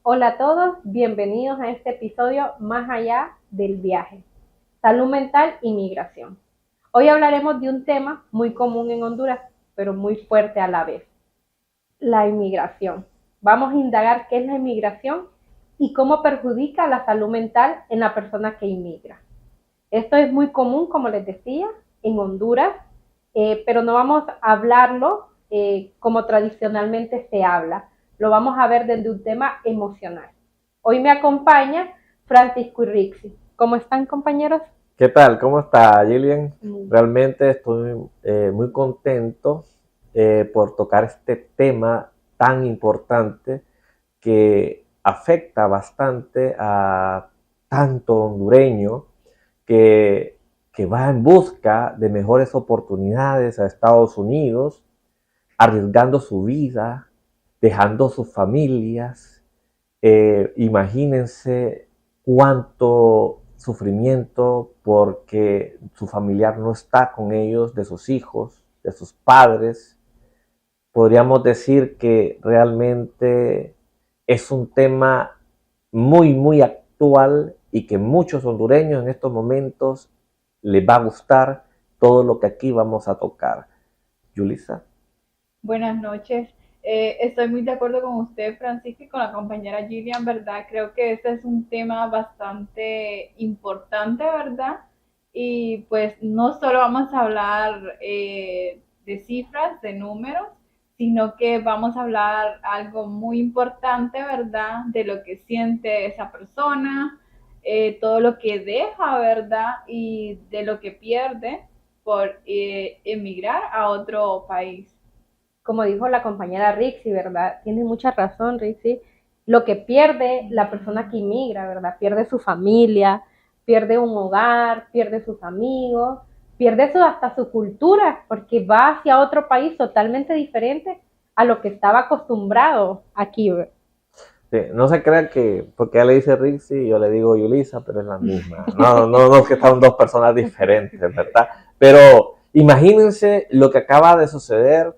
Hola a todos, bienvenidos a este episodio Más allá del viaje, salud mental y migración. Hoy hablaremos de un tema muy común en Honduras, pero muy fuerte a la vez, la inmigración. Vamos a indagar qué es la inmigración y cómo perjudica la salud mental en la persona que inmigra. Esto es muy común, como les decía, en Honduras, pero no vamos a hablarlo como tradicionalmente se habla. Lo vamos a ver desde un tema emocional. Hoy me acompaña Francisco y Rixi. ¿Cómo están, compañeros? ¿Qué tal? ¿Cómo está, Gillian? Mm. Realmente estoy muy contento por tocar este tema tan importante que afecta bastante a tanto hondureño que, que va en busca de mejores oportunidades a Estados Unidos, arriesgando su vida, dejando sus familias. Imagínense cuánto sufrimiento porque su familiar no está con ellos, de sus hijos, de sus padres. Podríamos decir que realmente es un tema muy actual y que muchos hondureños en estos momentos les va a gustar todo lo que aquí vamos a tocar. Yulisa. Buenas noches. Estoy muy de acuerdo con usted, Francisco, y con la compañera Gillian, ¿verdad? Creo que este es un tema bastante importante, ¿verdad? Y pues no solo vamos a hablar de cifras, de números, sino que vamos a hablar algo muy importante, ¿verdad? De lo que siente esa persona, todo lo que deja, ¿verdad? Y de lo que pierde por emigrar a otro país. Como dijo la compañera Rixi, ¿verdad? Tiene mucha razón, Rixi. Lo que pierde la persona que inmigra, ¿verdad? Pierde su familia, pierde un hogar, pierde sus amigos, pierde hasta su cultura, porque va hacia otro país totalmente diferente a lo que estaba acostumbrado aquí. Sí, no se crea que porque ella le dice Rixi, yo le digo Yulisa, pero es la misma. No, es que están dos personas diferentes, ¿verdad? Pero imagínense lo que acaba de suceder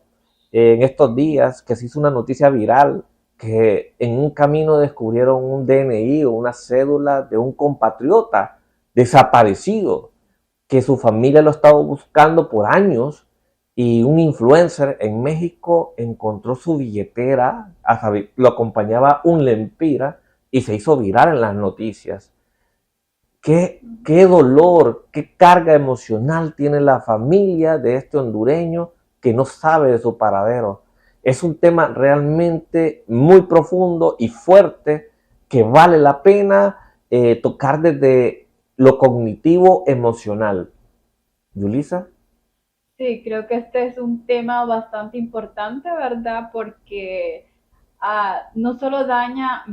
en estos días, que se hizo una noticia viral, que en un camino descubrieron un DNI o una cédula de un compatriota desaparecido, que su familia lo estaba buscando por años y un influencer en México encontró su billetera, lo acompañaba un lempira y se hizo viral en las noticias. Qué dolor, qué carga emocional tiene la familia de este hondureño que no sabe de su paradero. Es un tema realmente muy profundo y fuerte que vale la pena tocar desde lo cognitivo emocional. Yulisa. Sí, creo que este es un tema bastante importante, ¿verdad? Porque no solo daña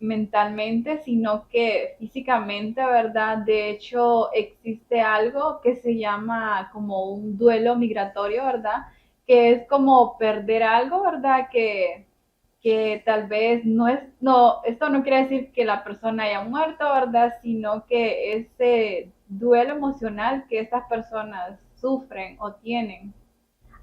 mentalmente, sino que físicamente, ¿verdad? De hecho, existe algo que se llama como un duelo migratorio, ¿verdad? Que es como perder algo, ¿verdad? Que tal vez no es, no, esto no quiere decir que la persona haya muerto, ¿verdad? Sino que ese duelo emocional que estas personas sufren o tienen.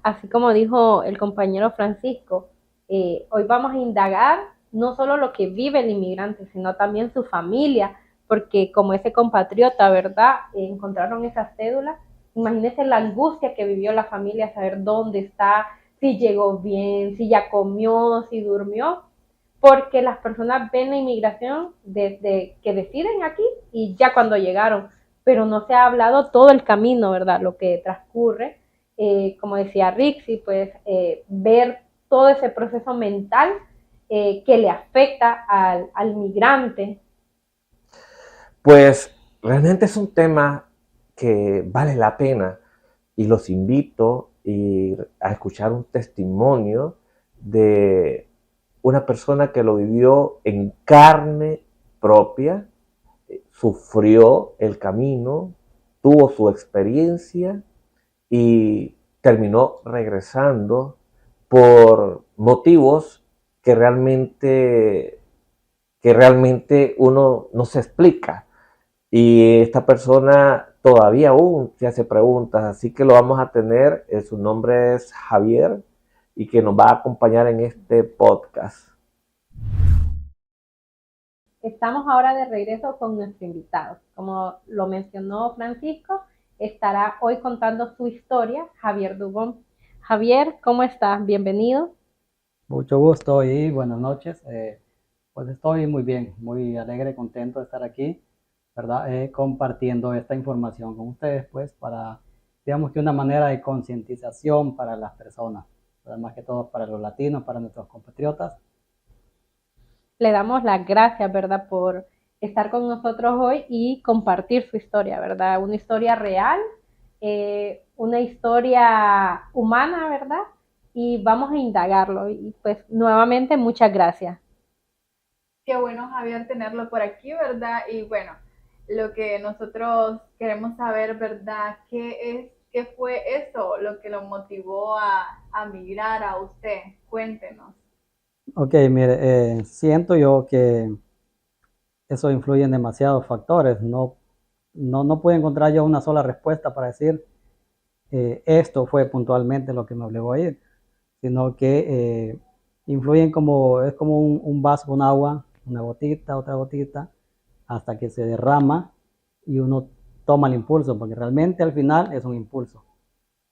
Así como dijo el compañero Francisco, hoy vamos a indagar no solo lo que vive el inmigrante, sino también su familia, porque como ese compatriota, ¿verdad? Encontraron esa cédula. Imagínense la angustia que vivió la familia, saber dónde está, si llegó bien, si ya comió, si durmió, porque las personas ven la inmigración desde que deciden aquí y ya cuando llegaron, pero no se ha hablado todo el camino, ¿verdad? Lo que transcurre, como decía Rixi, pues ver todo ese proceso mental que le afecta al migrante. Pues realmente es un tema que vale la pena y los invito a escuchar un testimonio de una persona que lo vivió en carne propia, sufrió el camino, tuvo su experiencia y terminó regresando por motivos que realmente, que realmente uno no se explica. Y esta persona todavía aún se hace preguntas, así que lo vamos a tener. Su nombre es Javier y que nos va a acompañar en este podcast. estamos ahora de regreso con nuestro invitado. Como lo mencionó Francisco, estará hoy contando su historia, Javier Dubón. Javier, ¿cómo estás? Bienvenido. Mucho gusto y buenas noches. Pues estoy muy bien, muy alegre, contento de estar aquí, ¿verdad? Compartiendo esta información con ustedes, pues, para, digamos que una manera de concientización para las personas, ¿verdad? Más que todo para los latinos, para nuestros compatriotas. Le damos las gracias, ¿verdad?, por estar con nosotros hoy y compartir su historia, ¿verdad? Una historia real, una historia humana, ¿verdad? Y vamos a indagarlo. Y pues nuevamente muchas gracias. Qué bueno, Javier, tenerlo por aquí, ¿verdad? Y bueno, lo que nosotros queremos saber, ¿verdad? ¿Qué fue eso lo que lo motivó a migrar a usted? Cuéntenos. Ok, mire, siento yo que eso influye en demasiados factores. No puedo encontrar yo una sola respuesta para decir esto fue puntualmente lo que me obligó a ir, sino que influyen como, es como un vaso con agua, una gotita, otra gotita, hasta que se derrama y uno toma el impulso, porque realmente al final es un impulso.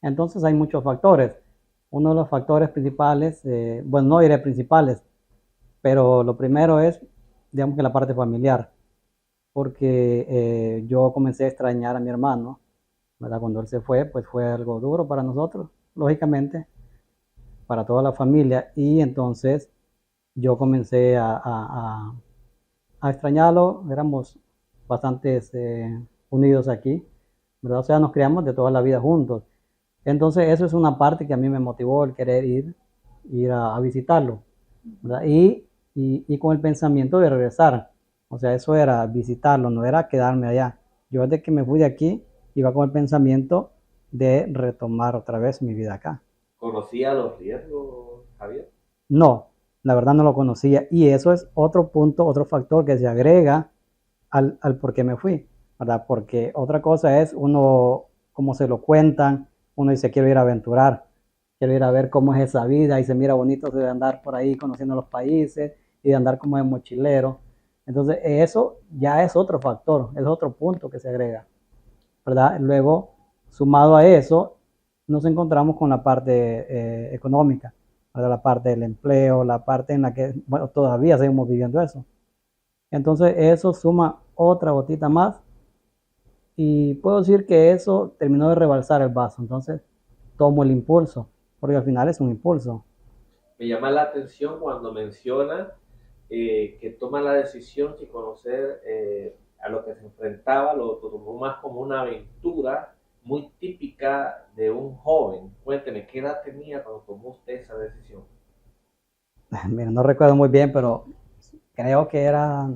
Entonces hay muchos factores. Uno de los factores principales, bueno, no diré principales, pero lo primero es, digamos que la parte familiar, porque yo comencé a extrañar a mi hermano, ¿verdad? Cuando él se fue, pues fue algo duro para nosotros, lógicamente, para toda la familia, y entonces yo comencé a extrañarlo, éramos bastantes unidos aquí, ¿verdad? O sea, nos criamos de toda la vida juntos. Entonces, eso es una parte que a mí me motivó el querer ir a visitarlo, ¿verdad? Y con el pensamiento de regresar. O sea, eso era visitarlo, no era quedarme allá. Yo desde que me fui de aquí, iba con el pensamiento de retomar otra vez mi vida acá. ¿Conocía los riesgos, Javier? No, la verdad no lo conocía. Y eso es otro punto, otro factor que se agrega al por qué me fui, ¿verdad? Porque otra cosa es uno, como se lo cuentan, uno dice, quiero ir a aventurar, quiero ir a ver cómo es esa vida y se mira bonito de andar por ahí conociendo los países y de andar como de mochilero. Entonces, eso ya es otro factor, es otro punto que se agrega, ¿verdad? Luego, sumado a eso, nos encontramos con la parte económica, ¿verdad? La parte del empleo, la parte en la que, bueno, todavía seguimos viviendo eso. Entonces, eso suma otra gotita más y puedo decir que eso terminó de rebalsar el vaso. Entonces, tomo el impulso, porque al final es un impulso. Me llama la atención cuando menciona que toma la decisión sin conocer a lo que se enfrentaba, lo tomó más como una aventura muy típica de un joven. Cuénteme, ¿qué edad tenía cuando tomó usted esa decisión? Mira, no recuerdo muy bien, pero creo que era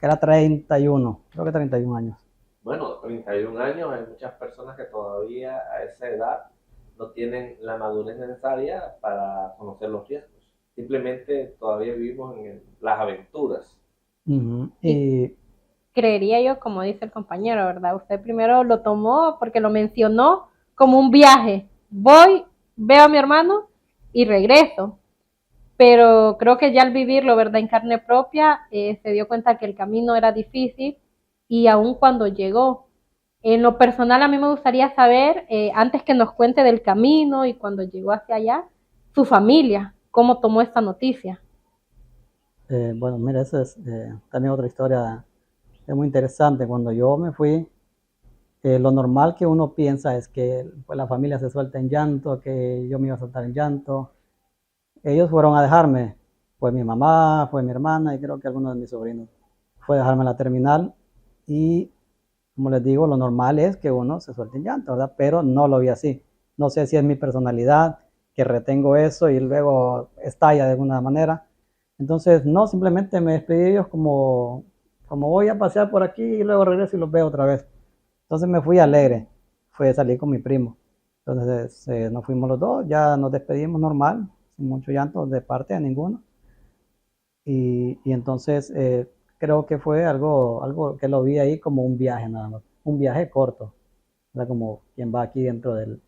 31, creo que 31 años. Bueno, 31 años, hay muchas personas que todavía a esa edad no tienen la madurez necesaria para conocer los riesgos. Simplemente todavía vivimos en las aventuras. Ujú. Y creería yo, como dice el compañero, ¿verdad? Usted primero lo tomó porque lo mencionó como un viaje. Voy, veo a mi hermano y regreso. Pero creo que ya al vivirlo, ¿verdad?, en carne propia, se dio cuenta que el camino era difícil y aun cuando llegó. En lo personal, a mí me gustaría saber, antes que nos cuente del camino y cuando llegó hacia allá, su familia, cómo tomó esta noticia. Bueno, mira, esa es también otra historia muy interesante. Cuando yo me fui, lo normal que uno piensa es que pues, la familia se suelta en llanto, que yo me iba a soltar en llanto. Ellos fueron a dejarme, fue mi mamá, fue mi hermana y creo que algunos de mis sobrinos. Fue a dejarme en la terminal y, como les digo, lo normal es que uno se suelte en llanto, ¿verdad? Pero no lo vi así. No sé si es mi personalidad, que retengo eso y luego estalla de alguna manera. Entonces, no, simplemente me despedí de ellos como voy a pasear por aquí y luego regreso y los veo otra vez. Entonces me fui alegre, fui a salir con mi primo. Entonces nos fuimos los dos, ya nos despedimos normal, sin mucho llanto de parte de ninguno. Y entonces creo que fue algo que lo vi ahí como un viaje nada más, un viaje corto, era como quien va aquí dentro del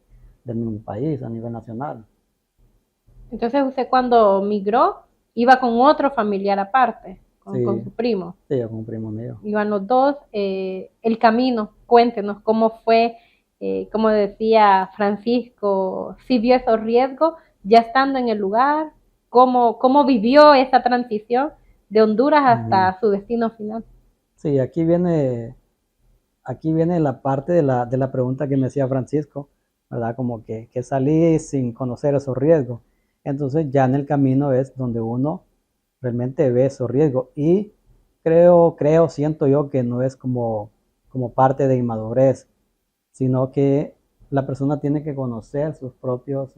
mismo país a nivel nacional. Entonces usted cuando migró iba con otro familiar aparte. con Sí, su primo. sí, yo con un primo mío. Iban los dos. El camino, cuéntenos cómo fue, como decía Francisco, si vio esos riesgos ya estando en el lugar, cómo vivió esa transición de Honduras Ujú. hasta su destino final. Sí, aquí viene la parte de la pregunta que me hacía Francisco, ¿verdad? Como que salí sin conocer esos riesgos. Entonces ya en el camino es donde uno realmente ve esos riesgos. Y siento yo que no es como parte de inmadurez, sino que la persona tiene que conocer sus propios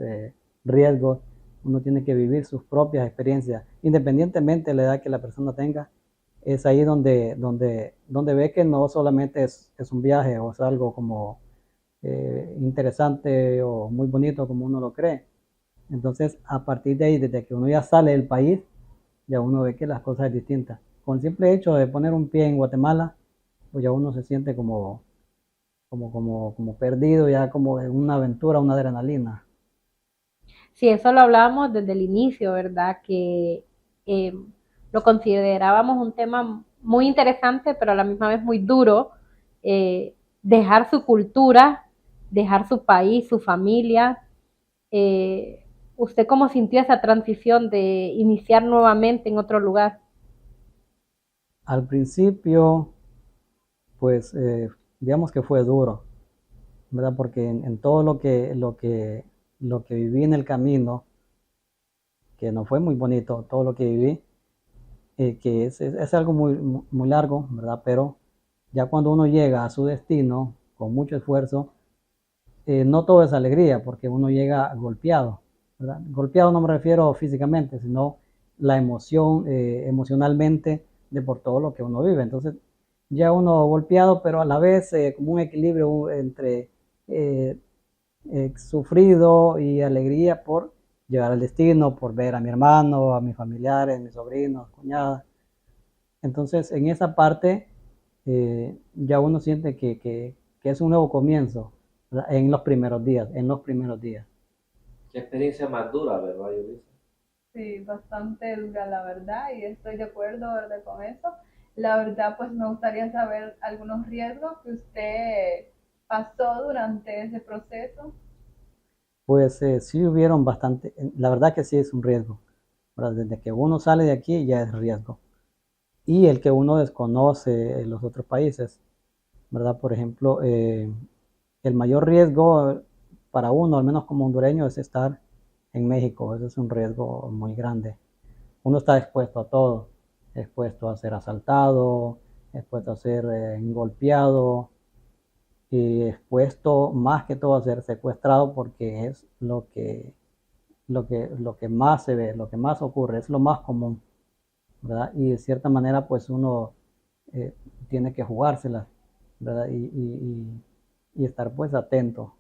riesgos, uno tiene que vivir sus propias experiencias, independientemente de la edad que la persona tenga. Es ahí donde ve que no solamente es un viaje o es algo como interesante o muy bonito como uno lo cree. Entonces, a partir de ahí, desde que uno ya sale del país, ya uno ve que las cosas es distintas. Con el simple hecho de poner un pie en Guatemala, pues ya uno se siente como perdido, ya como en una aventura, una adrenalina. Sí, eso lo hablábamos desde el inicio, ¿verdad? Que eh, lo considerábamos un tema muy interesante, pero a la misma vez muy duro. Dejar su cultura, dejar su país, su familia. Eh, ¿Usted cómo sintió esa transición de iniciar nuevamente en otro lugar? Al principio, pues digamos que fue duro, ¿verdad? Porque en todo lo que viví en el camino, que no fue muy bonito, todo lo que viví, que es algo muy largo, ¿verdad? Pero ya cuando uno llega a su destino con mucho esfuerzo, no todo es alegría, porque uno llega golpeado, ¿verdad? Golpeado no me refiero físicamente, sino la emoción, emocionalmente, de por todo lo que uno vive. Entonces, ya uno golpeado, pero a la vez como un equilibrio entre eh, sufrido y alegría por llegar al destino, por ver a mi hermano, a mis familiares, mis sobrinos, cuñadas. Entonces, en esa parte, ya uno siente que es un nuevo comienzo, ¿verdad? En los primeros días, en los primeros días. Qué experiencia más dura, ¿verdad, Yulisa? Sí, bastante dura la verdad y estoy de acuerdo, ¿verdad? Con eso. La verdad, pues me gustaría saber algunos riesgos que usted pasó durante ese proceso. Pues sí hubieron bastante, la verdad que sí es un riesgo, ¿verdad? Desde que uno sale de aquí ya es riesgo. Y el que uno desconoce en los otros países, ¿verdad? Por ejemplo, el mayor riesgo para uno, al menos como hondureño, es estar en México. Ese es un riesgo muy grande. Uno está expuesto a todo, expuesto a ser asaltado, expuesto a ser golpeado y expuesto más que todo a ser secuestrado porque es lo que más se ve, lo que más ocurre, es lo más común, ¿verdad? Y de cierta manera pues uno eh, tiene que jugársela, ¿verdad? Y estar pues atento.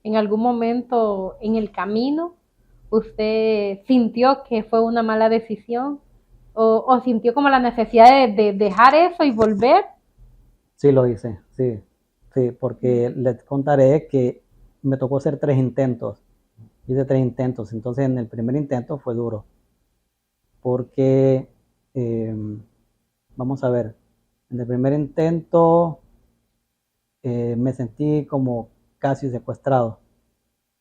¿En algún momento en el camino usted sintió que fue una mala decisión? ¿O sintió como la necesidad de dejar eso y volver? Sí lo hice, sí, sí, porque les contaré que me tocó hacer 3 intentos, hice 3 intentos, entonces en el primer intento fue duro, porque eh, vamos a ver, en el primer intento me sentí como casi secuestrado,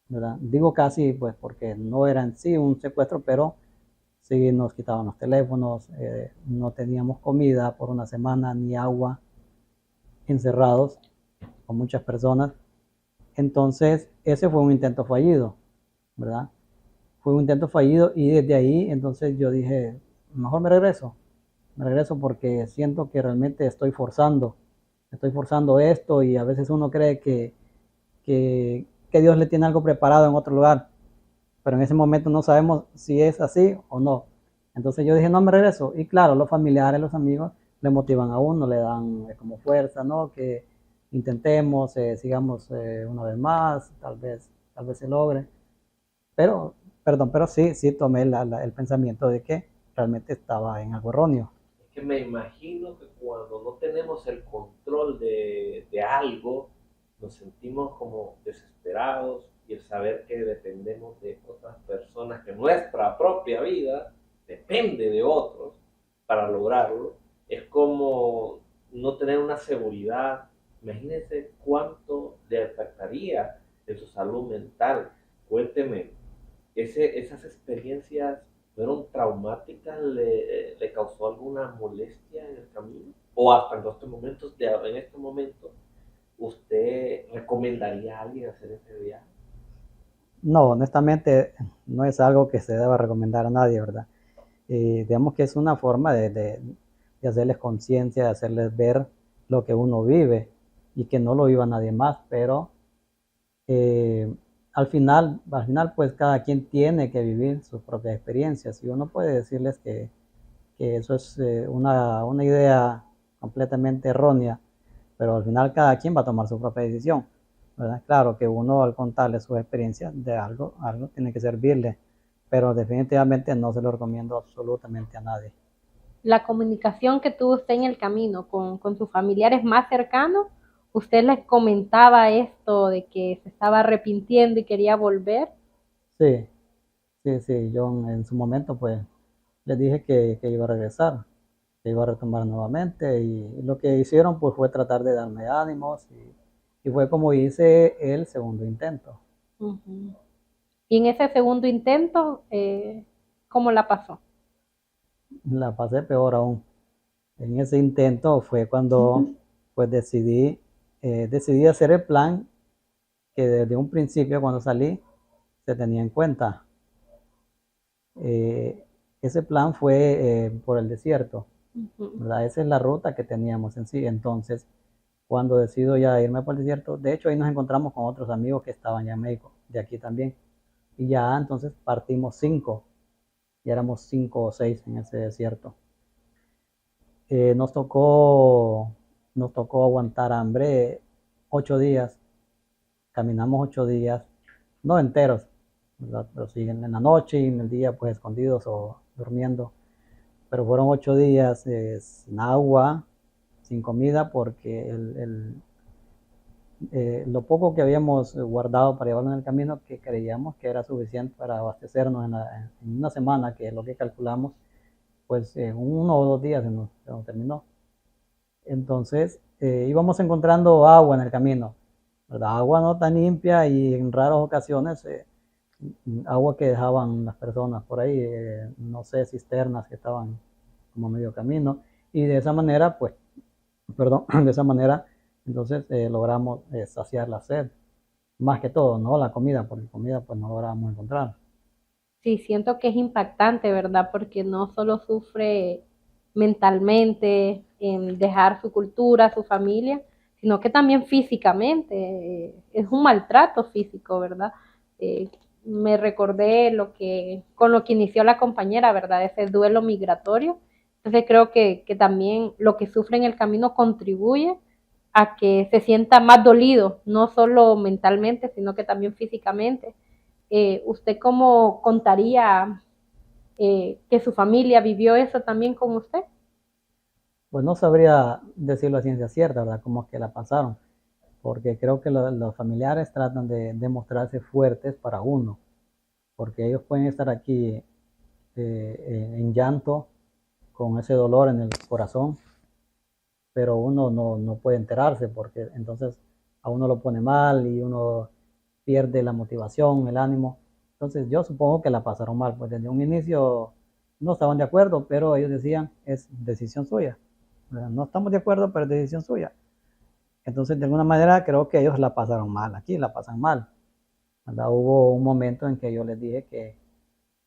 ¿verdad? Digo casi pues porque no era en sí un secuestro, pero sí nos quitaban los teléfonos, no teníamos comida por una semana ni agua, encerrados con muchas personas. Entonces, ese fue un intento fallido, ¿verdad? Fue un intento fallido y desde ahí, entonces yo dije, mejor me regreso porque siento que realmente estoy forzando esto y a veces uno cree que Dios le tiene algo preparado en otro lugar, pero en ese momento no sabemos si es así o no. Entonces yo dije, no, me regreso. Y claro, los familiares, los amigos le motivan a uno, le dan como fuerza, ¿no? Que intentemos, sigamos una vez más, tal vez se logre. Pero, perdón, pero sí tomé el pensamiento de que realmente estaba en algo erróneo. Es que me imagino que cuando no tenemos el control de algo, nos sentimos como desesperados y el saber que dependemos de otras personas, que nuestra propia vida depende de otros, para lograrlo, es como no tener una seguridad. Imagínense cuánto le afectaría en su salud mental. Cuénteme, esas experiencias fueron traumáticas, le causó alguna molestia en el camino, o hasta en estos momentos, en este momento, ¿usted recomendaría a alguien hacer ese viaje? No, honestamente, no es algo que se deba recomendar a nadie, ¿verdad? Digamos que es una forma de hacerles conciencia, de hacerles ver lo que uno vive y que no lo viva nadie más, pero eh, al final, pues cada quien tiene que vivir sus propias experiencias y uno puede decirles que eso es una idea completamente errónea, pero al final cada quien va a tomar su propia decisión, ¿verdad? Claro que uno al contarle sus experiencias de algo tiene que servirle, pero definitivamente no se lo recomiendo absolutamente a nadie. La comunicación que tuvo usted en el camino con sus familiares más cercanos, usted les comentaba esto de que se estaba arrepintiendo y quería volver. Sí, sí, yo en su momento pues les dije que iba a regresar, que iba a retomar nuevamente y lo que hicieron pues fue tratar de darme ánimos y fue como hice el segundo intento. Ujú. Y en ese segundo intento, ¿cómo la pasó? La pasé peor aún. En ese intento fue cuando pues decidí hacer el plan que desde un principio cuando salí se tenía en cuenta. Eh, Ese plan fue por el desierto, Ujú. ¿verdad? Esa es la ruta que teníamos en sí. Entonces, cuando decido ya irme por el desierto, de hecho ahí nos encontramos con otros amigos que estaban ya en México, de aquí también. Y ya entonces partimos cinco, y éramos 5 o 6 en ese desierto. Eh, nos tocó, nos tocó aguantar hambre 8 días, caminamos 8 días, no enteros, ¿verdad? Pero sí en la noche y en el día pues escondidos o durmiendo, pero fueron 8 días sin agua, sin comida, porque lo poco que habíamos guardado para llevarlo en el camino, que creíamos que era suficiente para abastecernos en una semana, que es lo que calculamos, pues en 1 o 2 días se nos terminó. Entonces íbamos encontrando agua en el camino, ¿verdad? Agua no tan limpia y en raras ocasiones agua que dejaban las personas por ahí, no sé, cisternas que estaban como a medio camino. Y de esa manera, pues, perdón, de esa manera, entonces logramos saciar la sed. Más que todo, ¿no? La comida, porque comida pues no logramos encontrar. Sí, siento que es impactante, ¿verdad? Porque no solo sufre mentalmente en dejar su cultura, su familia, sino que también físicamente. Es un maltrato físico, ¿verdad? Eh, Me recordé con lo que inició la compañera, ¿verdad? Ese duelo migratorio. Entonces creo que también lo que sufre en el camino contribuye a que se sienta más dolido, no solo mentalmente, sino que también físicamente. ¿Usted cómo contaría que su familia vivió eso también con usted? Pues no sabría decirlo a ciencia cierta, ¿verdad? Cómo es que la pasaron, porque creo que los familiares tratan de mostrarse fuertes para uno, porque ellos pueden estar aquí en llanto, con ese dolor en el corazón, pero uno no puede enterarse porque entonces a uno lo pone mal y uno pierde la motivación, el ánimo. Entonces yo supongo que la pasaron mal, pues desde un inicio no estaban de acuerdo, pero ellos decían es decisión suya. No estamos de acuerdo, pero es decisión suya. Entonces de alguna manera creo que ellos la pasaron mal, aquí la pasan mal, ¿verdad? Hubo un momento en que yo les dije que,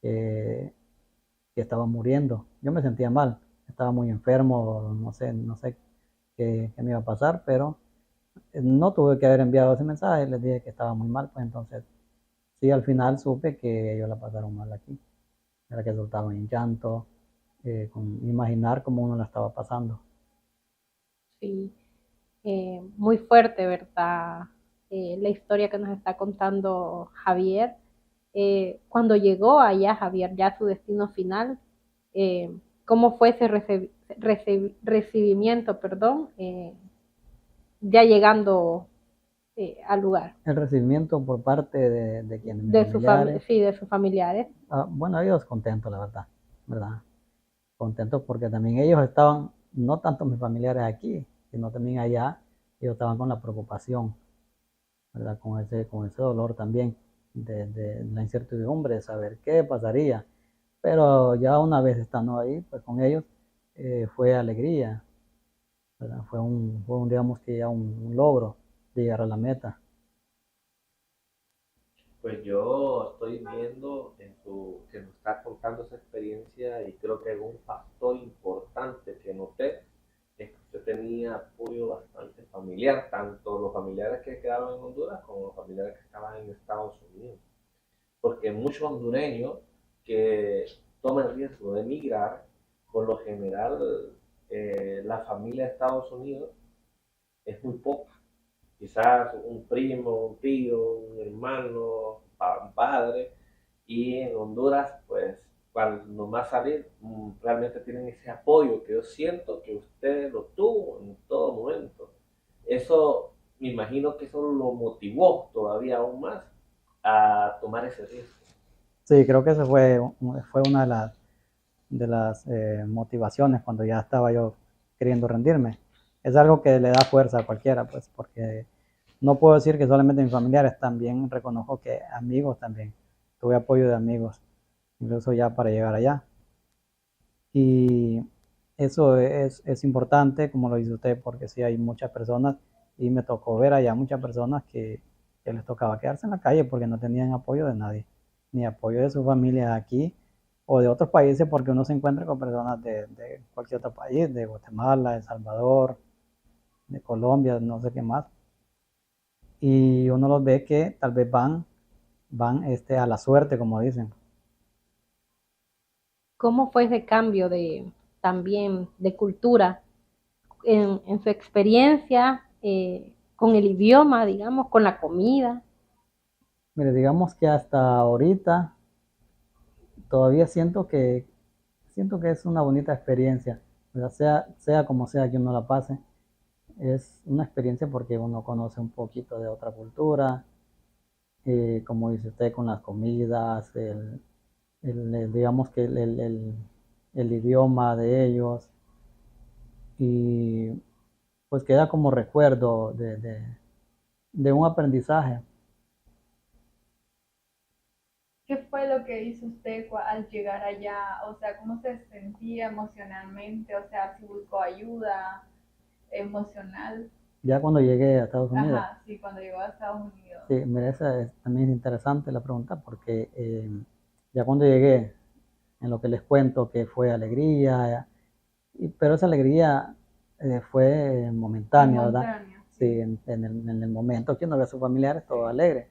que estaba muriendo. Yo me sentía mal, estaba muy enfermo, no sé qué me iba a pasar, pero no tuve que haber enviado ese mensaje, les dije que estaba muy mal, pues entonces sí, al final supe que ellos la pasaron mal aquí, era que soltaban en llanto, con imaginar cómo uno la estaba pasando. Sí, muy fuerte, ¿verdad? La historia que nos está contando Javier. Cuando llegó allá, Javier, ya a su destino final, ¿cómo fue ese recibimiento, perdón, ya llegando al lugar? El recibimiento por parte de quienes, mis familiares, Sí, de sus familiares. bueno, ellos contentos, la verdad, ¿verdad? contentos porque también ellos estaban, no tanto mis familiares aquí, sino también allá, ellos estaban con la preocupación, ¿verdad? Con ese dolor también de la incertidumbre de saber qué pasaría. Pero ya una vez estando ahí, pues con ellos, fue alegría, ¿verdad? Digamos que ya un logro de llegar a la meta. Pues yo estoy viendo que nos está contando esa experiencia y creo que un factor importante que noté es que usted tenía apoyo bastante familiar, tanto los familiares que quedaron en Honduras como los familiares que estaban en Estados Unidos. Porque muchos hondureños que toman el riesgo de emigrar, por lo general la familia de Estados Unidos es muy poca. Quizás un primo, un tío, un hermano, un padre, y en Honduras, pues, cuando más salir, realmente tienen ese apoyo que yo siento que usted lo tuvo en todo momento. Eso, me imagino que eso lo motivó todavía aún más a tomar ese riesgo. Sí, creo que eso fue una de las motivaciones cuando ya estaba yo queriendo rendirme. Es algo que le da fuerza a cualquiera, pues, porque no puedo decir que solamente mis familiares, también reconozco que amigos también. Tuve apoyo de amigos, incluso ya para llegar allá. Y eso es importante, como lo dice usted, porque sí hay muchas personas, y me tocó ver allá muchas personas que les tocaba quedarse en la calle porque no tenían apoyo de nadie, ni apoyo de sus familias aquí o de otros países, porque uno se encuentra con personas de cualquier otro país, de Guatemala, de El Salvador, de Colombia, no sé qué más, y uno los ve que tal vez van a la suerte, como dicen. ¿Cómo fue ese cambio también de cultura en su experiencia con el idioma, digamos, con la comida? Mire, digamos que hasta ahorita todavía siento que es una bonita experiencia, ¿verdad? Sea como sea que uno la pase, es una experiencia porque uno conoce un poquito de otra cultura, como dice usted, con las comidas, digamos que el idioma de ellos, y pues queda como recuerdo de un aprendizaje. ¿Qué fue lo que hizo usted al llegar allá? O sea, ¿cómo se sentía emocionalmente? O sea, si buscó ayuda emocional. Ya cuando llegué a Estados Unidos, Ajá, sí, cuando llegó a Estados Unidos. sí, mira, también es interesante la pregunta porque ya cuando llegué, en lo que les cuento que fue alegría, pero esa alegría fue momentánea, ¿verdad? Momentáneo, Sí, sí. en el momento que uno ve a sus familiares, todo alegre,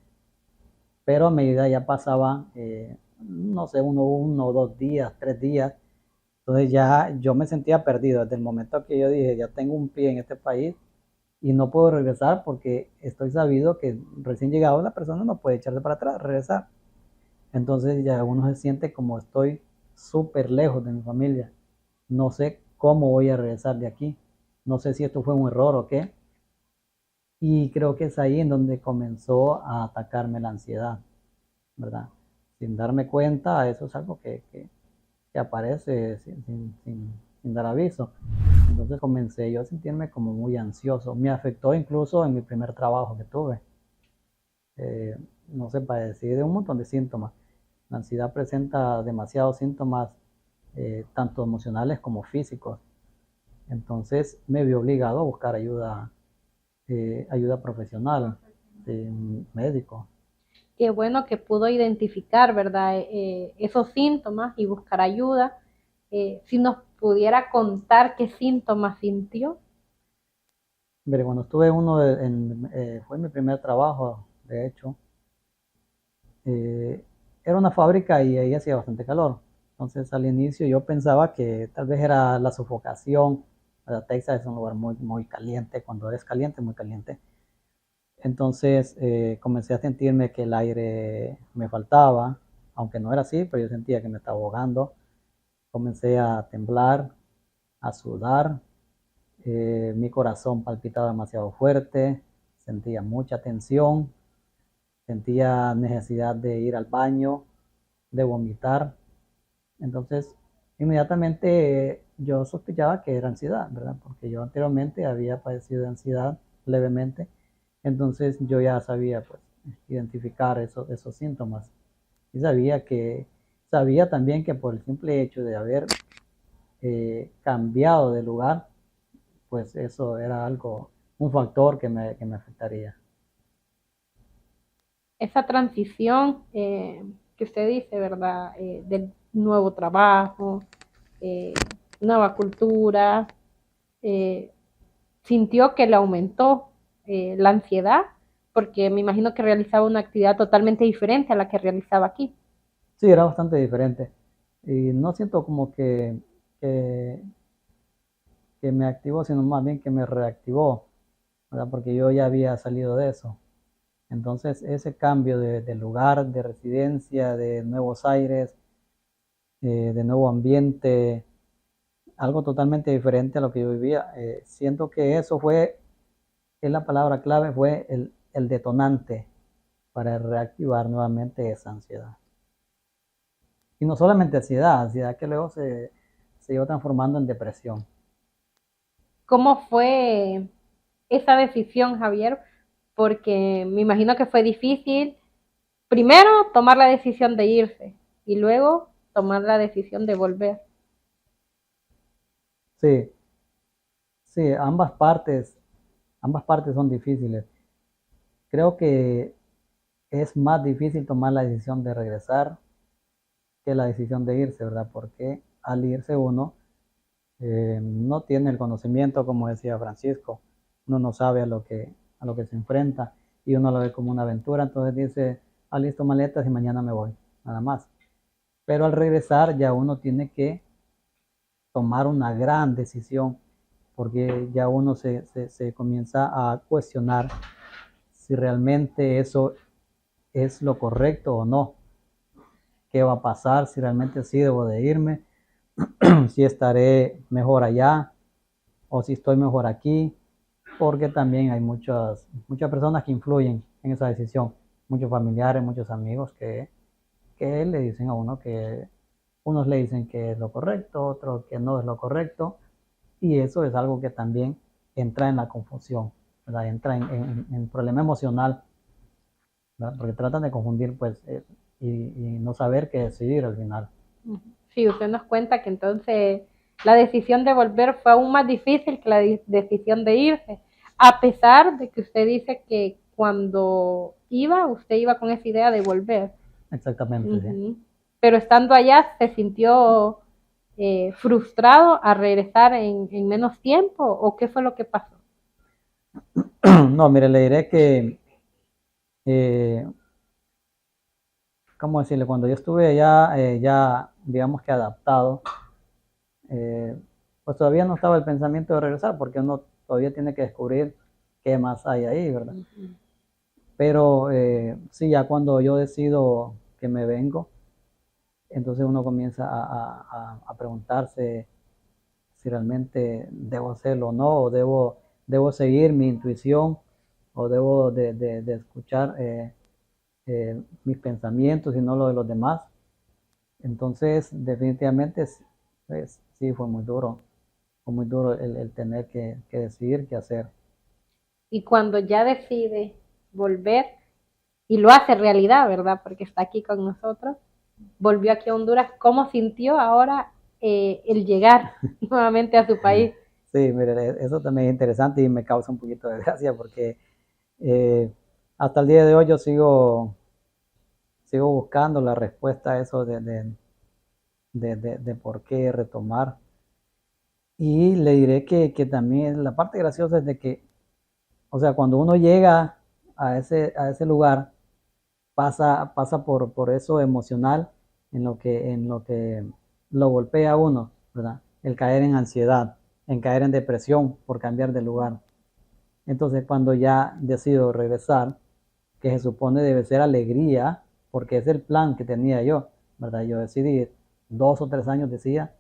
pero a medida ya pasaban, no sé, uno o 2 días, 3 días, entonces ya yo me sentía perdido desde el momento que yo dije, ya tengo un pie en este país y no puedo regresar porque estoy sabido que recién llegado la persona no puede echarse para atrás, regresar. Entonces ya uno se siente como estoy súper lejos de mi familia. No sé cómo voy a regresar de aquí. No sé si esto fue un error o qué. Y creo que es ahí en donde comenzó a atacarme la ansiedad, ¿verdad? Sin darme cuenta, eso es algo que aparece sin dar aviso. Entonces comencé yo a sentirme como muy ansioso. Me afectó incluso en mi primer trabajo que tuve. No sé, padecí de un montón de síntomas. La ansiedad presenta demasiados síntomas, tanto emocionales como físicos. Entonces me vi obligado a buscar ayuda profesional de un médico. Qué bueno que pudo identificar, ¿verdad? Esos síntomas y buscar ayuda. Si nos pudiera contar qué síntomas sintió. Mire, cuando estuve fue mi primer trabajo, de hecho, era una fábrica y ahí hacía bastante calor. Entonces al inicio yo pensaba que tal vez era la sofocación. Texas es un lugar muy, muy caliente, cuando es caliente, muy caliente. Entonces comencé a sentirme que el aire me faltaba, aunque no era así, pero yo sentía que me estaba ahogando. Comencé a temblar, a sudar, mi corazón palpitaba demasiado fuerte, sentía mucha tensión, sentía necesidad de ir al baño, de vomitar. Entonces inmediatamente yo sospechaba que era ansiedad, ¿verdad? Porque yo anteriormente había padecido de ansiedad levemente, entonces yo ya sabía pues identificar esos síntomas y sabía también que por el simple hecho de haber cambiado de lugar, pues eso era algo, un factor que me afectaría. Esa transición que usted dice, ¿verdad? Del nuevo trabajo, eh, nueva cultura, eh, sintió que le aumentó la ansiedad, porque me imagino que realizaba una actividad totalmente diferente a la que realizaba aquí. Sí, era bastante diferente y no siento como que, que me activó, sino más bien que me reactivó, ¿verdad? Porque yo ya había salido de eso. Entonces, ese cambio de lugar, de residencia, de nuevos aires, de nuevo ambiente, algo totalmente diferente a lo que yo vivía, siento que eso es la palabra clave, fue el detonante para reactivar nuevamente esa ansiedad. Y no solamente ansiedad que luego se iba transformando en depresión. ¿Cómo fue esa decisión, Javier? Porque me imagino que fue difícil, primero tomar la decisión de irse y luego tomar la decisión de volver. Sí, sí, ambas partes son difíciles. Creo que es más difícil tomar la decisión de regresar que la decisión de irse, ¿verdad? Porque al irse uno no tiene el conocimiento, como decía Francisco, uno no sabe a lo que se enfrenta y uno lo ve como una aventura, entonces dice, ah, listo, maletas y mañana me voy, nada más. Pero al regresar ya uno tiene que tomar una gran decisión porque ya uno se comienza a cuestionar si realmente eso es lo correcto o no, qué va a pasar, si realmente sí debo de irme, si estaré mejor allá o si estoy mejor aquí, porque también hay muchas personas que influyen en esa decisión, muchos familiares, muchos amigos que le dicen a uno que unos le dicen que es lo correcto, otros que no es lo correcto, y eso es algo que también entra en la confusión, ¿verdad? Entra en problema emocional, ¿verdad? Porque tratan de confundir pues y no saber qué decidir al final. Sí, usted nos cuenta que entonces la decisión de volver fue aún más difícil que la decisión de irse, a pesar de que usted dice que cuando iba, usted iba con esa idea de volver. Exactamente, sí. Ujú. Pero estando allá se sintió frustrado a regresar en menos tiempo, ¿o qué fue lo que pasó? No, mire, le diré que, eh, ¿cómo decirle? Cuando yo estuve allá, ya digamos que adaptado, eh, pues todavía no estaba el pensamiento de regresar, porque uno todavía tiene que descubrir qué más hay ahí, ¿verdad? Ujú. Pero sí, ya cuando yo decido que me vengo, entonces uno comienza a preguntarse si realmente debo hacerlo o no, o debo seguir mi intuición, o debo de escuchar mis pensamientos y no lo de los demás. Entonces, definitivamente, pues, sí, fue muy duro el tener que decidir qué hacer. Y cuando ya decide volver y lo hace realidad, ¿verdad? Porque está aquí con nosotros, volvió aquí a Honduras, ¿cómo sintió ahora el llegar nuevamente a su país? Sí, mire, eso también es interesante y me causa un poquito de gracia porque eh, hasta el día de hoy yo sigo buscando la respuesta a eso de por qué retomar. Y le diré que también la parte graciosa es de que, o sea, cuando uno llega a ese lugar, pasa por eso emocional en lo que lo golpea a uno, ¿verdad? El caer en ansiedad, en caer en depresión por cambiar de lugar. Entonces, cuando ya decido regresar, que se supone debe ser alegría, porque es el plan que tenía yo, ¿verdad? Yo decidí 2 o 3 años, decía,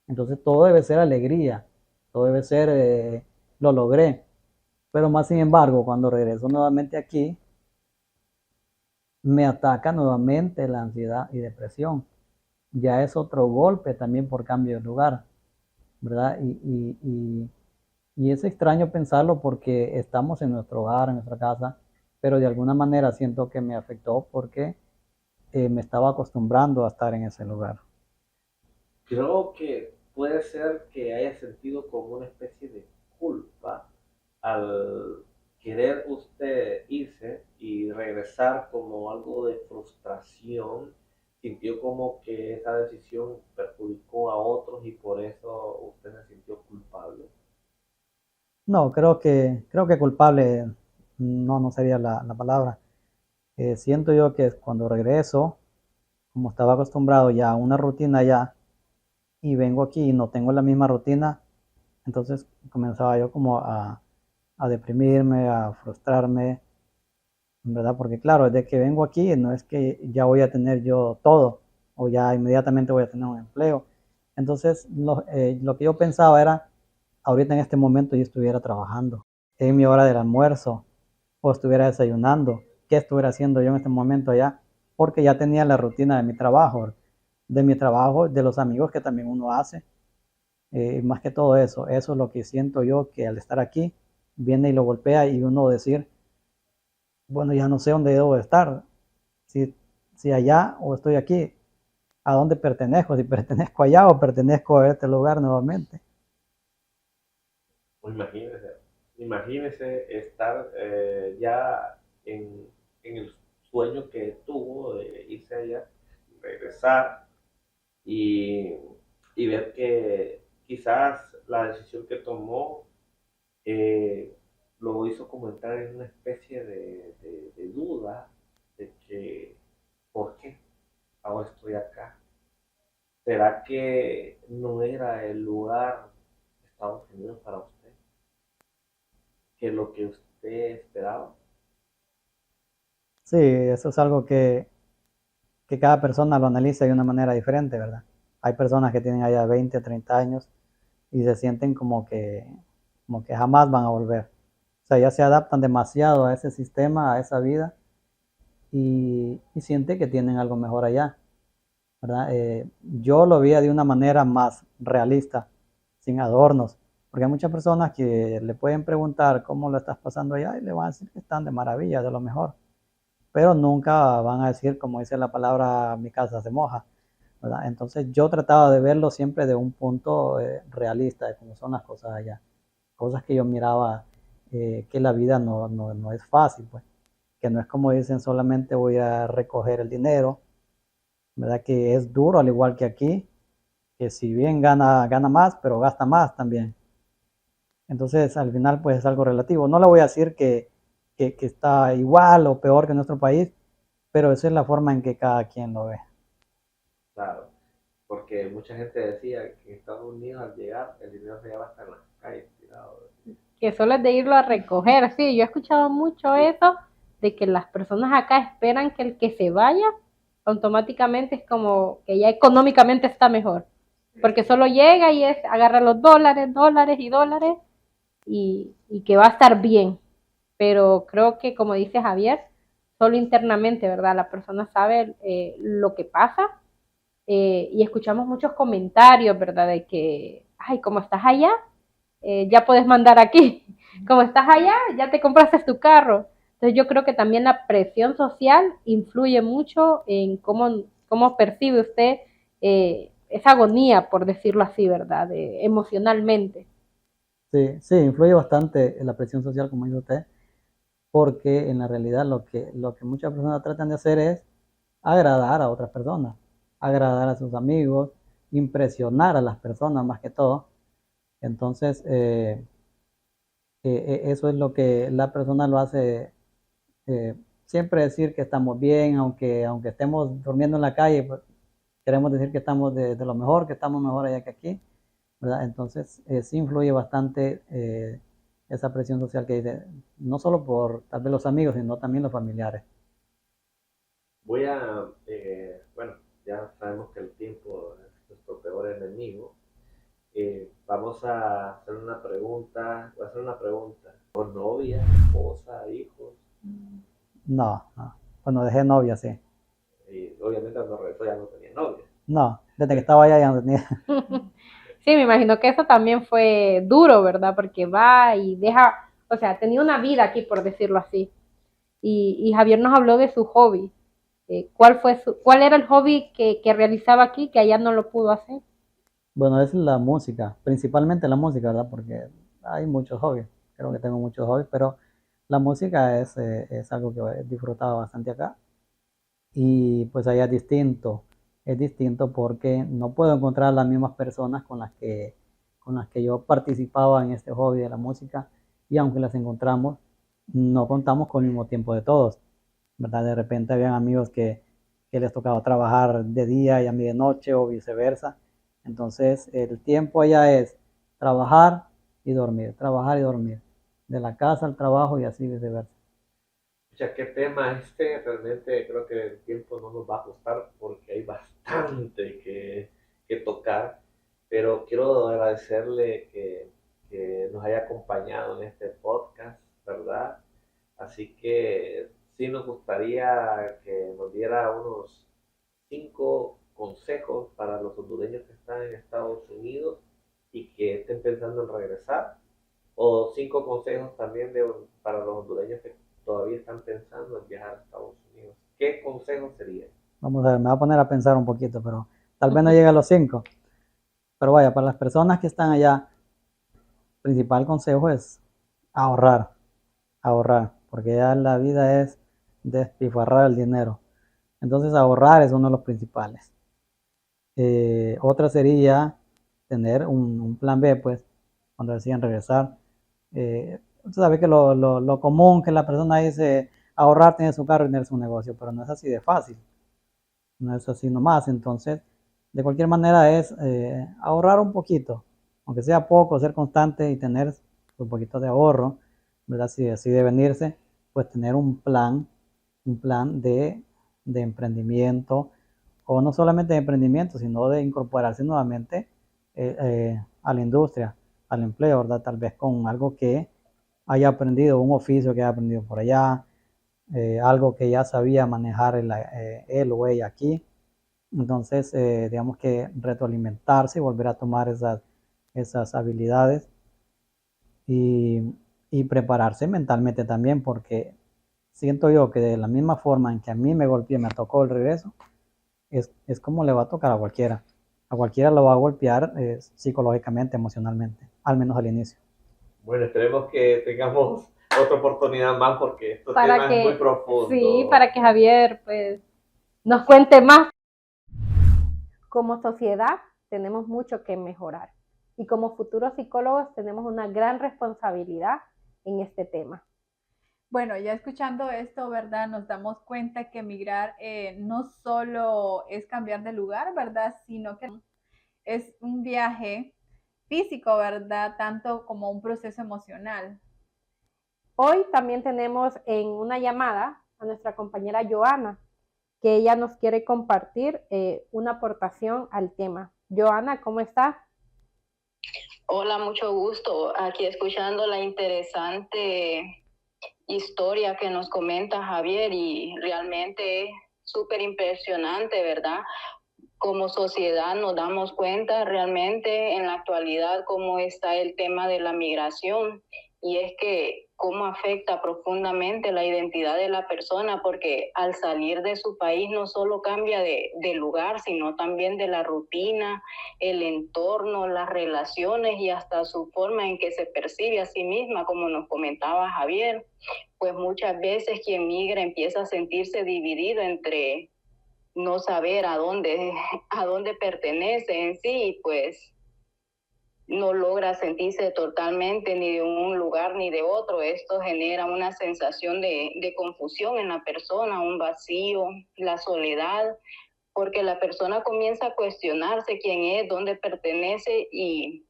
entonces todo debe ser alegría, todo debe ser, lo logré. Pero más sin embargo, cuando regreso nuevamente aquí, me ataca nuevamente la ansiedad y depresión. ya es otro golpe también por cambio de lugar, ¿verdad? Y es extraño pensarlo porque estamos en nuestro hogar, en nuestra casa, pero de alguna manera siento que me afectó porque me estaba acostumbrando a estar en ese lugar. Creo que puede ser que haya sentido como una especie de culpa al querer usted irse y regresar, como algo de frustración. Sintió como que esa decisión perjudicó a otros y por eso usted se sintió culpable. No, creo que culpable no sería la palabra. Siento yo que cuando regreso, como estaba acostumbrado ya a una rutina ya, y vengo aquí y no tengo la misma rutina, entonces comenzaba yo como a deprimirme, a frustrarme, ¿verdad? Porque claro, desde que vengo aquí no es que ya voy a tener yo todo o ya inmediatamente voy a tener un empleo. Entonces lo que yo pensaba era, ahorita en este momento yo estuviera trabajando en mi hora del almuerzo o estuviera desayunando, qué estuviera haciendo yo en este momento allá, porque ya tenía la rutina de mi trabajo, de los amigos que también uno hace, más que todo eso es lo que siento yo que al estar aquí viene y lo golpea y uno decir, bueno, ya no sé dónde debo de estar, si, si allá o estoy aquí, a dónde pertenezco, si pertenezco allá o pertenezco a este lugar nuevamente. Pues imagínese estar ya en el sueño que tuvo de irse allá, regresar y, y ver que quizás la decisión que tomó eh, lo hizo como entrar en una especie de duda de que, ¿por qué ahora estoy acá? ¿Será que no era el lugar de Estados Unidos para usted? ¿Que lo que usted esperaba? Sí, eso es algo que cada persona lo analiza de una manera diferente, ¿verdad? Hay personas que tienen allá 20, 30 años y se sienten como que jamás van a volver. O sea, ya se adaptan demasiado a ese sistema, a esa vida y sienten que tienen algo mejor allá, ¿verdad? Yo lo veía de una manera más realista, sin adornos, porque hay muchas personas que le pueden preguntar cómo lo estás pasando allá y le van a decir que están de maravilla, de lo mejor, pero nunca van a decir, como dice la palabra, mi casa se moja, ¿verdad? Entonces yo trataba de verlo siempre de un punto realista, de cómo son las cosas allá, cosas que yo miraba que la vida no es fácil, pues, que no es como dicen solamente voy a recoger el dinero, ¿verdad? Que es duro al igual que aquí, que si bien gana más, pero gasta más también. Entonces al final pues es algo relativo. No le voy a decir que está igual o peor que en nuestro país, pero esa es la forma en que cada quien lo ve. Claro, porque mucha gente decía que en Estados Unidos al llegar el dinero se lleva hasta en las calles tirado. Que solo es de irlo a recoger. Sí, yo he escuchado mucho eso, de que las personas acá esperan que el que se vaya automáticamente es como que ya económicamente está mejor, porque solo llega y es agarra los dólares, dólares y dólares y que va a estar bien. Pero creo que, como dice Javier, solo internamente, ¿verdad? La persona sabe lo que pasa y escuchamos muchos comentarios, ¿verdad? De que, ay, como estás allá, ya puedes mandar aquí. Como estás allá, ya te compraste tu carro. Entonces yo creo que también la presión social influye mucho en cómo percibe usted esa agonía, por decirlo así, ¿verdad? Emocionalmente. Sí, sí, influye bastante en la presión social, como dice usted, porque en la realidad lo que muchas personas tratan de hacer es agradar a otras personas, agradar a sus amigos, impresionar a las personas más que todo. Entonces, eso es lo que la persona lo hace, eh, siempre decir que estamos bien, aunque estemos durmiendo en la calle, pues, queremos decir que estamos de lo mejor, que estamos mejor allá que aquí, ¿verdad? Entonces, sí influye bastante esa presión social que dice, no solo por tal vez los amigos, sino también los familiares. Bueno, ya sabemos que el tiempo es nuestro peor enemigo. Vamos a hacer una pregunta, voy a hacer una pregunta. ¿Con novia, esposa, hijos? No, no. Cuando dejé novia, sí. Y obviamente cuando regresó ya no tenía novia. No, desde que estaba allá ya no tenía. Sí, me imagino que eso también fue duro, ¿verdad? Porque va y deja, o sea, tenía una vida aquí, por decirlo así. Y Javier nos habló de su hobby. ¿Cuál era el hobby que realizaba aquí que allá no lo pudo hacer? Bueno, es la música, principalmente la música, ¿verdad? Porque hay muchos hobbies, creo que tengo muchos hobbies, pero la música es algo que he disfrutado bastante acá. Y pues allá es distinto porque no puedo encontrar las mismas personas con las que yo participaba en este hobby de la música, y aunque las encontramos, no contamos con el mismo tiempo de todos, ¿verdad? De repente habían amigos que les tocaba trabajar de día y a mí de noche o viceversa. Entonces el tiempo allá es trabajar y dormir, de la casa al trabajo y así viceversa. Ya qué tema realmente creo que el tiempo no nos va a ajustar porque hay bastante que tocar, pero quiero agradecerle que nos haya acompañado en este podcast, ¿verdad? Así que sí nos gustaría que nos diera unos 5 consejos para los hondureños que están en Estados Unidos y que estén pensando en regresar, o 5 consejos también para los hondureños que todavía están pensando en viajar a Estados Unidos. ¿Qué consejos serían? Vamos a ver, me voy a poner a pensar un poquito, pero tal vez no llegue a los 5. Pero vaya, para las personas que están allá, el principal consejo es ahorrar, ahorrar, porque ya la vida es despilfarrar el dinero. Entonces ahorrar es uno de los principales. Otra sería tener un plan B, pues, cuando deciden regresar. Usted sabe que lo común que la persona dice, ahorrar, tener su carro y tener su negocio, pero no es así de fácil, no es así nomás. Entonces, de cualquier manera es ahorrar un poquito, aunque sea poco, ser constante y tener un poquito de ahorro, ¿verdad? Si decide venirse, pues tener un plan de emprendimiento, o no solamente de emprendimiento, sino de incorporarse nuevamente a la industria, al empleo, ¿verdad? Tal vez con algo que haya aprendido, un oficio que haya aprendido por allá, algo que ya sabía manejar él o ella aquí. Entonces, digamos que retroalimentarse y volver a tomar esas habilidades, y, y prepararse mentalmente también, porque siento yo que de la misma forma en que a mí me golpeé, me tocó el regreso, es como le va a tocar a cualquiera. A cualquiera lo va a golpear psicológicamente, emocionalmente, al menos al inicio. Bueno, esperemos que tengamos otra oportunidad más porque este Para tema es muy que, sí, profundo. para que Javier, pues, nos cuente más. Como sociedad tenemos mucho que mejorar y como futuros psicólogos tenemos una gran responsabilidad en este tema. Bueno, ya escuchando esto, ¿verdad? Nos damos cuenta que emigrar no solo es cambiar de lugar, ¿verdad? Sino que es un viaje físico, ¿verdad? Tanto como un proceso emocional. Hoy también tenemos en una llamada a nuestra compañera Joana, que ella nos quiere compartir una aportación al tema. Joana, ¿cómo estás? Hola, mucho gusto. Aquí escuchando la interesante historia que nos comenta Javier, y realmente es súper impresionante, ¿verdad? Como sociedad nos damos cuenta realmente en la actualidad cómo está el tema de la migración, y es que cómo afecta profundamente la identidad de la persona, porque al salir de su país no solo cambia de lugar, sino también de la rutina, el entorno, las relaciones y hasta su forma en que se percibe a sí misma, como nos comentaba Javier. Pues muchas veces quien migra empieza a sentirse dividido entre no saber a dónde pertenece en sí, y pues no logra sentirse totalmente ni de un lugar ni de otro. Esto genera una sensación de confusión en la persona, un vacío, la soledad, porque la persona comienza a cuestionarse quién es, dónde pertenece y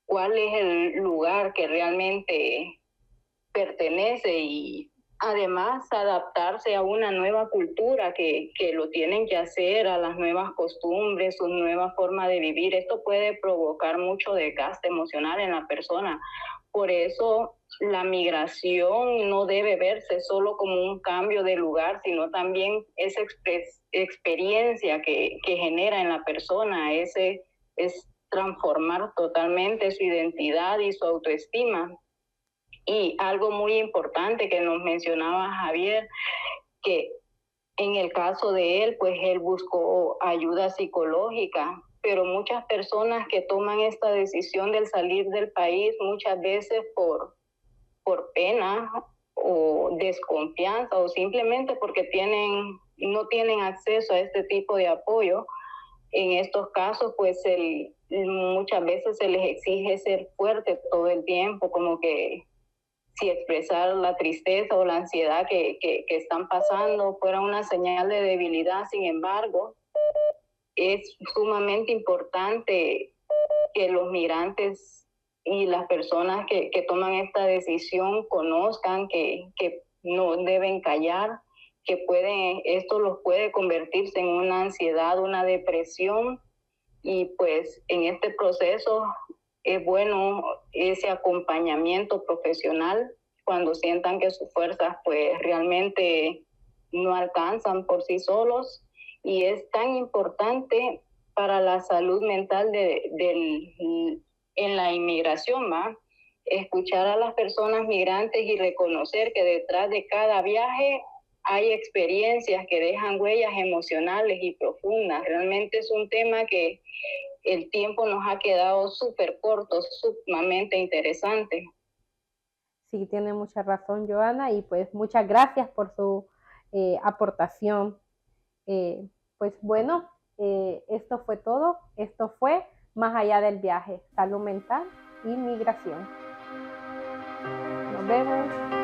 cuál es el lugar que realmente pertenece, y además adaptarse a una nueva cultura que lo tienen que hacer, a las nuevas costumbres, su nueva forma de vivir. Esto puede provocar mucho desgaste emocional en la persona. Por eso la migración no debe verse solo como un cambio de lugar, sino también es experiencia que genera en la persona, ese es transformar totalmente su identidad y su autoestima. Y algo muy importante que nos mencionaba Javier, que en el caso de él, pues él buscó ayuda psicológica, pero muchas personas que toman esta decisión del salir del país, muchas veces por pena o desconfianza o simplemente porque no tienen acceso a este tipo de apoyo, en estos casos, pues muchas veces se les exige ser fuerte todo el tiempo, como que si expresar la tristeza o la ansiedad que están pasando fuera una señal de debilidad. Sin embargo, es sumamente importante que los migrantes y las personas que toman esta decisión conozcan que no deben callar, que esto los puede convertirse en una ansiedad, una depresión, y pues en este proceso es bueno ese acompañamiento profesional cuando sientan que sus fuerzas pues realmente no alcanzan por sí solos, y es tan importante para la salud mental en la inmigración, ¿va? Escuchar a las personas migrantes y reconocer que detrás de cada viaje hay experiencias que dejan huellas emocionales y profundas. Realmente es un tema que el tiempo nos ha quedado súper corto, sumamente interesante. Sí, tiene mucha razón, Joana, y pues muchas gracias por su aportación. Pues bueno, esto fue todo. Esto fue Más allá del viaje, salud mental y migración. Nos vemos.